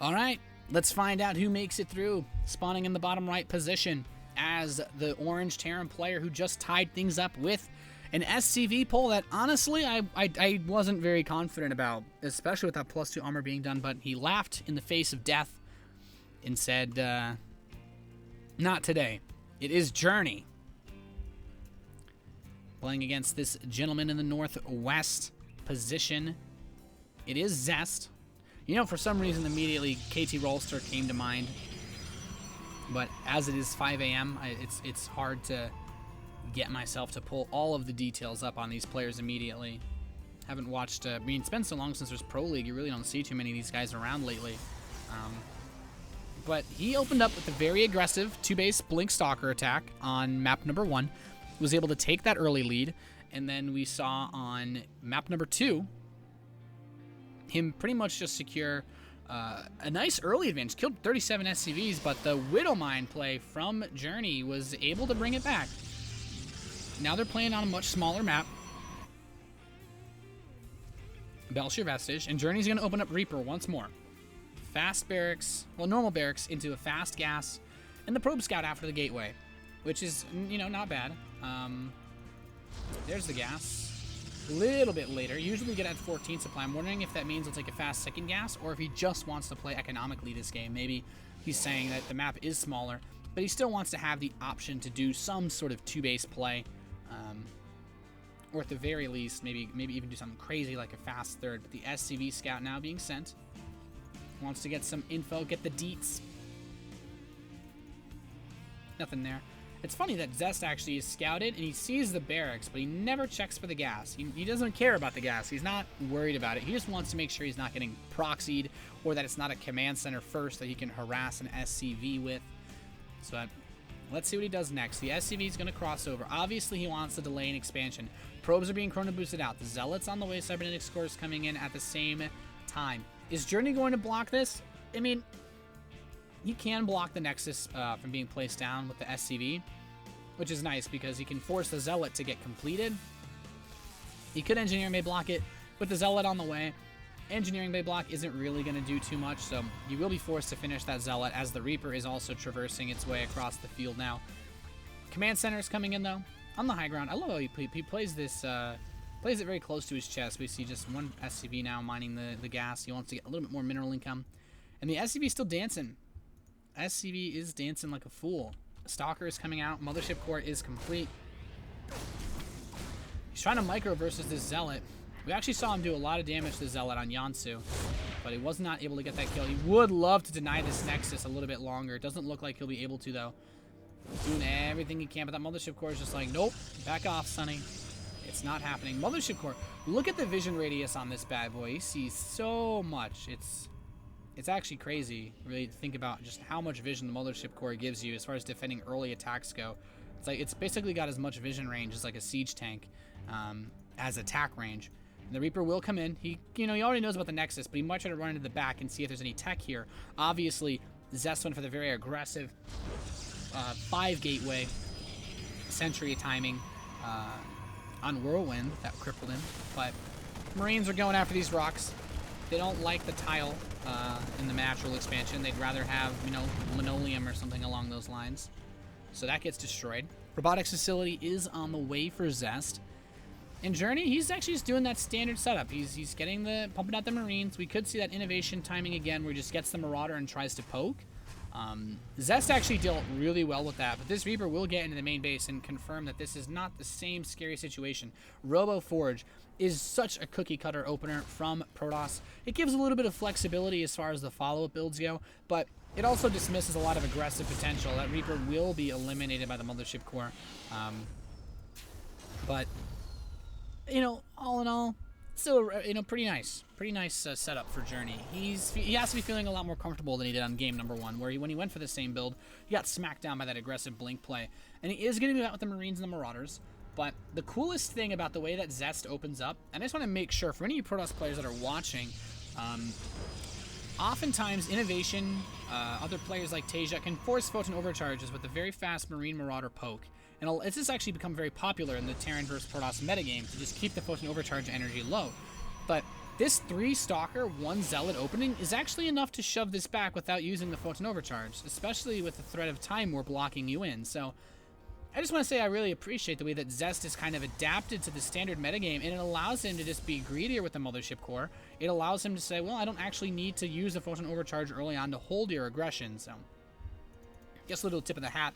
All right, let's find out who makes it through. Spawning in the bottom right position as the orange Terran player who just tied things up with an SCV pull that honestly I wasn't very confident about, especially with that +2 armor being done, but he laughed in the face of death and said, not today. It is Journey. Playing against this gentleman in the northwest position. It is Zest. You know, for some reason, immediately KT Rolster came to mind. But as it is 5 a.m., it's hard to get myself to pull all of the details up on these players immediately. Haven't watched, I mean, it's been so long since there's Pro League, you really don't see too many of these guys around lately. But he opened up with a very aggressive 2-base Blink Stalker attack on map number 1. Was able to take that early lead, and then we saw on map number 2 him pretty much just secure a nice early advantage. Killed 37 SCVs, but the Widowmine play from Journey was able to bring it back. Now they're playing on a much smaller map. Belcher Vestige, and Journey's going to open up Reaper once more. Fast barracks, well, normal barracks into a fast gas, and the Probe Scout after the gateway, which is, you know, not bad. There's the gas. A little bit later. Usually we get at 14 supply. I'm wondering if that means he'll take a fast second gas, or if he just wants to play economically this game. Maybe he's saying that the map is smaller, but he still wants to have the option to do some sort of 2-base play. Or at the very least, maybe even do something crazy like a fast third. But the SCV Scout now being sent. Wants to get some info, get the deets. Nothing there. It's funny that Zest actually is scouted, and he sees the barracks, but he never checks for the gas. He doesn't care about the gas. He's not worried about it. He just wants to make sure he's not getting proxied, or that it's not a command center first that he can harass an SCV with. So let's see what he does next. The SCV is going to cross over. Obviously, he wants to delay an expansion. Probes are being chrono boosted out. The Zealots on the way, cybernetic scores coming in at the same time. Is Journey going to block this? I mean, he can block the Nexus from being placed down with the SCV, which is nice because he can force the Zealot to get completed. He could Engineering Bay block it with the Zealot on the way. Engineering Bay block isn't really going to do too much, so he will be forced to finish that Zealot as the Reaper is also traversing its way across the field now. Command Center is coming in, though, on the high ground. I love how he plays this, plays it very close to his chest. We see just one SCV now mining the gas. He wants to get a little bit more mineral income. And the SCV is still dancing. SCV is dancing like a fool. Stalker is coming out. Mothership Core is complete. He's trying to micro versus this Zealot. We actually saw him do a lot of damage to the Zealot on Yansu, but he was not able to get that kill. He would love to deny this Nexus a little bit longer. It doesn't look like he'll be able to, though. Doing everything he can, but that Mothership Core is just like, nope, back off, Sonny. It's not happening. Mothership Core, look at the vision radius on this bad boy. He sees so much. It's actually crazy, really, to think about just how much vision the Mothership Core gives you as far as defending early attacks go. It's like it's basically got as much vision range as like a siege tank, as attack range. And the Reaper will come in. He already knows about the Nexus, but he might try to run into the back and see if there's any tech here. Obviously, Zest went for the very aggressive 5 gateway Sentry timing on Whirlwind that crippled him. But Marines are going after these rocks. They don't like the tile in the natural expansion. They'd rather have, linoleum or something along those lines. So that gets destroyed. Robotics facility is on the way for Zest. In Journey, he's actually just doing that standard setup. He's pumping out the Marines. We could see that innovation timing again where he just gets the Marauder and tries to poke. Zest actually dealt really well with that, but this Reaper will get into the main base and confirm that this is not the same scary situation. Robo Forge is such a cookie cutter opener from Protoss. It gives a little bit of flexibility as far as the follow-up builds go, but it also dismisses a lot of aggressive potential. That Reaper will be eliminated by the Mothership Core. But all in all, still, pretty nice setup for Journey. He has to be feeling a lot more comfortable than he did on game number 1, where when he went for the same build, he got smacked down by that aggressive blink play. And he is going to be out with the Marines and the Marauders. But the coolest thing about the way that Zest opens up, and I just want to make sure for any of you Protoss players that are watching, oftentimes innovation, other players like Tasia can force photon overcharges with a very fast Marine Marauder poke. And it's just actually become very popular in the Terran versus Protoss metagame to just keep the photon overcharge energy low. But This 3 Stalker, 1 Zealot opening is actually enough to shove this back without using the Photon Overcharge, especially with the threat of Time Warp blocking you in. So I just want to say I really appreciate the way that Zest is kind of adapted to the standard metagame, and it allows him to just be greedier with the Mothership Core. It allows him to say, well, I don't actually need to use the Photon Overcharge early on to hold your aggression. So just a little tip of the hat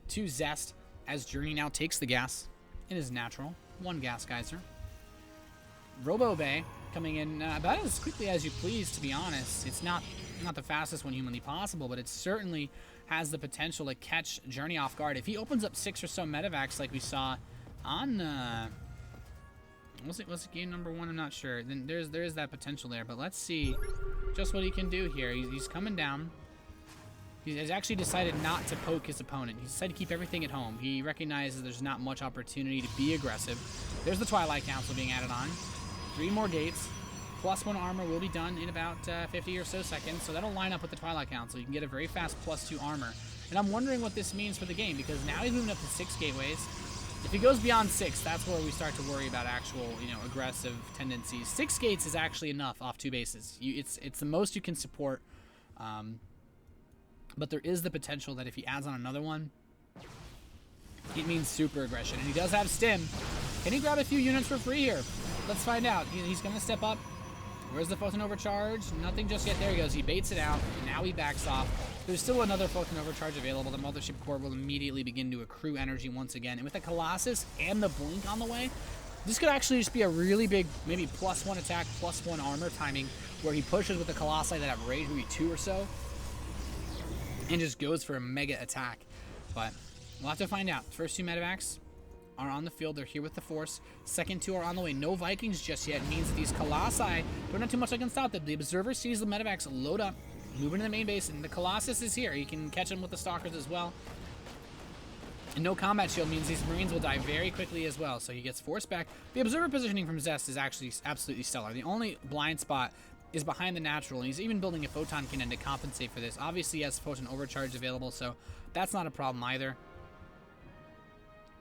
to Zest as Journey now takes the gas in his natural. 1 gas geyser. Robo Bay coming in about as quickly as you please, to be honest. It's not the fastest one humanly possible, but it certainly has the potential to catch Journey off guard. If he opens up 6 or so medevacs like we saw on was it game number 1? I'm not sure. Then there is that potential there, but let's see just what he can do here. He's coming down. He has actually decided not to poke his opponent. He decided to keep everything at home. He recognizes there's not much opportunity to be aggressive. There's the Twilight Council being added on. 3 more gates. +1 armor will be done in about 50 or so seconds, so that'll line up with the Twilight Council. You can get a very fast +2 armor. And I'm wondering what this means for the game, because now he's moving up to 6 gateways. If he goes beyond 6, that's where we start to worry about actual, aggressive tendencies. 6 gates is actually enough off 2 bases. It's the most you can support, but there is the potential that if he adds on another one, it means super aggression. And he does have Stim. Can he grab a few units for free here? Let's find out. He's going to step up. Where's the Photon Overcharge? Nothing just yet. There he goes. He baits it out. Now he backs off. There's still another Photon Overcharge available. The Mothership Core will immediately begin to accrue energy once again. And with the Colossus and the Blink on the way, this could actually just be a really big, maybe +1 attack, +1 armor timing, where he pushes with the Colossi that have Rage, maybe 2 or so, and just goes for a mega attack. But we'll have to find out. First 2 medevacs are on the field. They're here with the Force. Second 2 are on the way. No Vikings just yet. It means that these Colossi don't have too much against out. The Observer sees the medevacs load up, move into the main base, and the Colossus is here. You can catch him with the Stalkers as well. And no combat shield means these Marines will die very quickly as well, so he gets forced back. The Observer positioning from Zest is actually absolutely stellar. The only blind spot is behind the natural, and he's even building a Photon Cannon to compensate for this. Obviously, he has Photon Overcharge available, so that's not a problem either.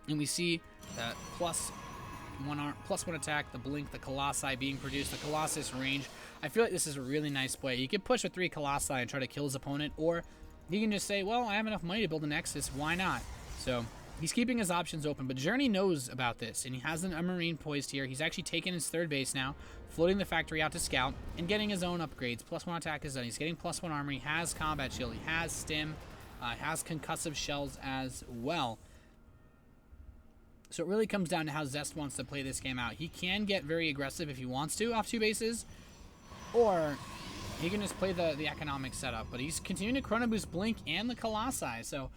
And we see that +1 attack, the Blink, the Colossi being produced, the Colossus range. I feel like this is a really nice play. You could push with 3 Colossi and try to kill his opponent, or you can just say, well, I have enough money to build a Nexus, why not? So he's keeping his options open, but Journey knows about this, and he has a Marine poised here. He's actually taken his 3rd base now, floating the factory out to scout, and getting his own upgrades. +1 attack is done. He's getting +1 armor. He has combat shield. He has Stim. Has concussive shells as well. So it really comes down to how Zest wants to play this game out. He can get very aggressive if he wants to off 2 bases, or he can just play the economic setup. But he's continuing to Chrono Boost Blink and the Colossi, so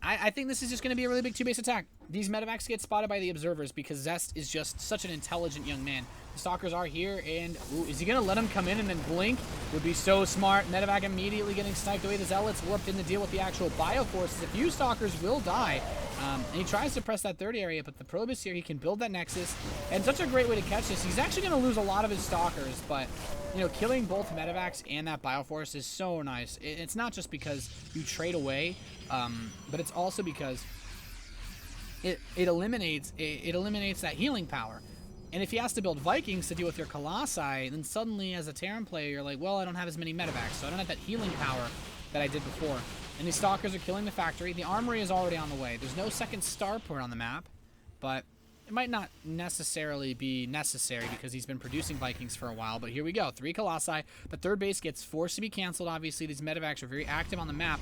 I think this is just going to be a really big 2-base attack. These medevacs get spotted by the Observers because Zest is just such an intelligent young man. The Stalkers are here, and ooh, is he going to let him come in and then blink? Would be so smart. Medevac immediately getting sniped away. The Zealots warped in to deal with the actual Bioforces. A few Stalkers will die. And he tries to press that 3rd area, but the Probe is here. He can build that Nexus, and such a great way to catch this. He's actually going to lose a lot of his Stalkers, but killing both Medevacs and that Bioforce is so nice. It's not just because you trade away, but it's also because it eliminates that healing power. And if he has to build Vikings to deal with your Colossi, then suddenly as a Terran player, you're like, well, I don't have as many medevacs, so I don't have that healing power that I did before. And these Stalkers are killing the factory. The Armory is already on the way. There's no second starport on the map, but it might not necessarily be necessary because he's been producing Vikings for a while. But here we go. 3 Colossi. The 3rd base gets forced to be canceled. Obviously, these medevacs are very active on the map.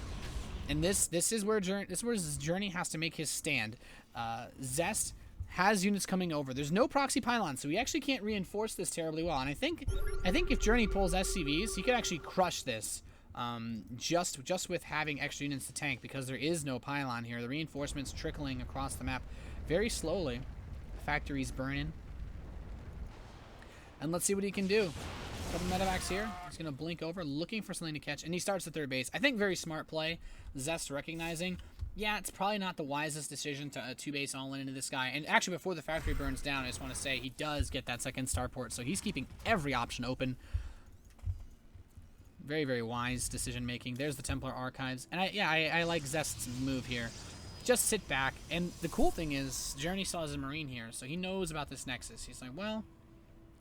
And this is where Journey has to make his stand. Zest has units coming over. There's no proxy pylon, so he actually can't reinforce this terribly well. And I think if Journey pulls SCVs, he could actually crush this. Just with having extra units to tank, because there is no pylon here. The reinforcements trickling across the map very slowly. Factory's burning. And let's see what he can do. Couple medevacs here. He's going to blink over, looking for something to catch, and he starts the 3rd base. I think very smart play. Zest recognizing, yeah, it's probably not the wisest decision to 2-base all in into this guy. And actually, before the factory burns down, I just want to say he does get that second starport, so he's keeping every option open. Very, very wise decision making. There's the Templar Archives, and I like Zest's move here. Just sit back, and the cool thing is Journey still has a Marine here, so he knows about this Nexus. He's like, well,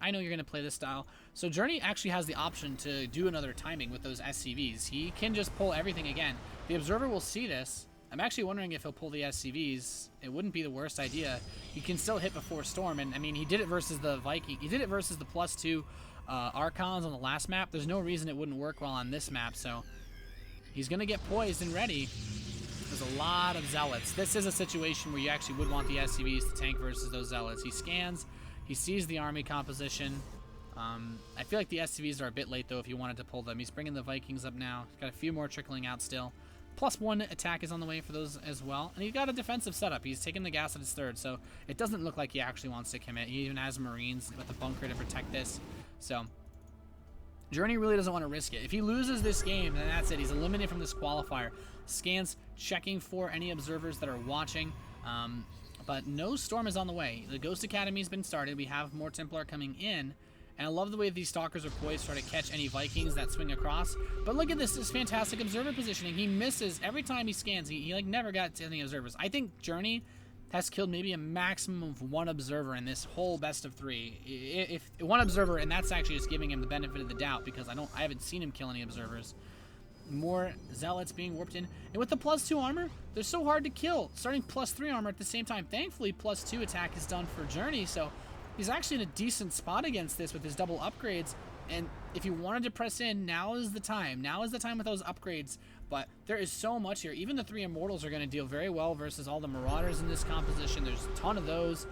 I know you're going to play this style. So Journey actually has the option to do another timing with those SCVs. He can just pull everything again. The Observer will see this. I'm actually wondering if he'll pull the SCVs. It wouldn't be the worst idea. He can still hit before Storm, and I mean, he did it versus the Viking. He did it versus the +2 Archons on the last map. There's no reason it wouldn't work well on this map, so he's going to get poised and ready. There's a lot of Zealots. This is a situation where you actually would want the SCVs to tank versus those Zealots. He scans. He sees the army composition. I feel like the SCVs are a bit late, though, if you wanted to pull them. He's bringing the Vikings up now. He's got a few more trickling out still. +1 attack is on the way for those as well. And he's got a defensive setup. He's taking the gas at his third, so it doesn't look like he actually wants to commit. He even has Marines with the bunker to protect this. So Journey really doesn't want to risk it. If he loses this game, then that's it. He's eliminated from this qualifier. Scans checking for any observers that are watching. But no Storm is on the way. The Ghost Academy has been started. We have more Templar coming in. And I love the way these Stalkers are poised to try to catch any Vikings that swing across. But look at this fantastic observer positioning. He misses every time he scans. He like never got to any observers. I think Journey has killed maybe a maximum of 1 observer in this whole best of 3. If 1 observer, and that's actually just giving him the benefit of the doubt because I haven't seen him kill any observers. More Zealots being warped in. And with the +2 armor, they're so hard to kill. Starting +3 armor at the same time. Thankfully, +2 attack is done for Journey, so he's actually in a decent spot against this with his double upgrades. And if you wanted to press in, now is the time. Now is the time with those upgrades. But there is so much here. Even the 3 Immortals are going to deal very well versus all the Marauders in this composition. There's a ton of those.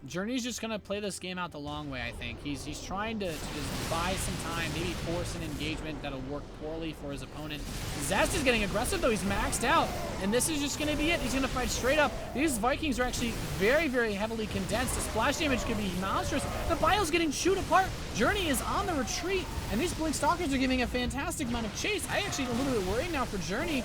Journey's just going to play this game out the long way, I think. He's trying to just buy some time, maybe force an engagement that'll work poorly for his opponent. Zest is getting aggressive, though. He's maxed out, and this is just going to be it. He's going to fight straight up. These Vikings are actually very, very heavily condensed. The splash damage could be monstrous. The Bio's getting chewed apart. Journey is on the retreat, and these Blink Stalkers are giving a fantastic amount of chase. I actually am a little bit worried now for Journey.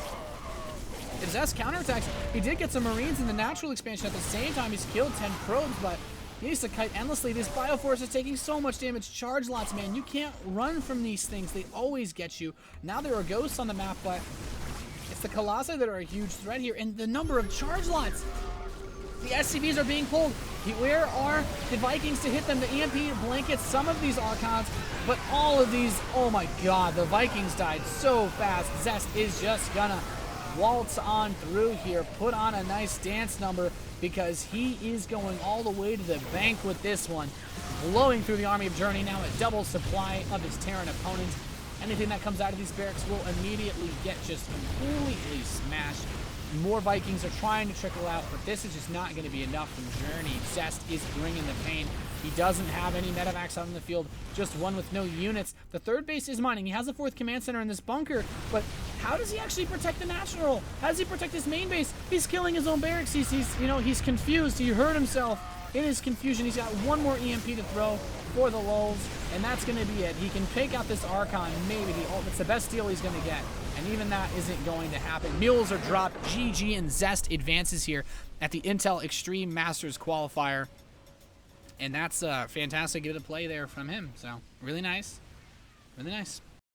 If Zest counterattacks, he did get some Marines in the natural expansion at the same time. He's killed 10 probes, but he needs to kite endlessly. This Bioforce is taking so much damage. Charge lots, man. You can't run from these things. They always get you. Now there are ghosts on the map, but it's the Colossi that are a huge threat here. And the number of charge lots. The SCVs are being pulled. Where are the Vikings to hit them? The EMP blankets some of these Archons, but all of these, oh my god, the Vikings died so fast. Zest is just gonna waltz on through here, put on a nice dance number because he is going all the way to the bank with this one. Blowing through the army of Journey now at double supply of his Terran opponents. Anything that comes out of these barracks will immediately get just completely smashed. More Vikings are trying to trickle out, but this is just not going to be enough from Journey. Zest is bringing the pain. He doesn't have any medevacs out in the field, just one with no units. The third base is mining. He has a 4th command center in this bunker, but how does he actually protect the National? How does he protect his main base? He's killing his own barracks. He's confused. He hurt himself in his confusion. He's got 1 more EMP to throw for the lulls, and that's going to be it. He can take out this Archon, maybe. It's the best deal he's going to get, and even that isn't going to happen. Mules are dropped. GG, and Zest advances here at the Intel Extreme Masters qualifier, and that's fantastic bit of play there from him. So really nice. Really nice.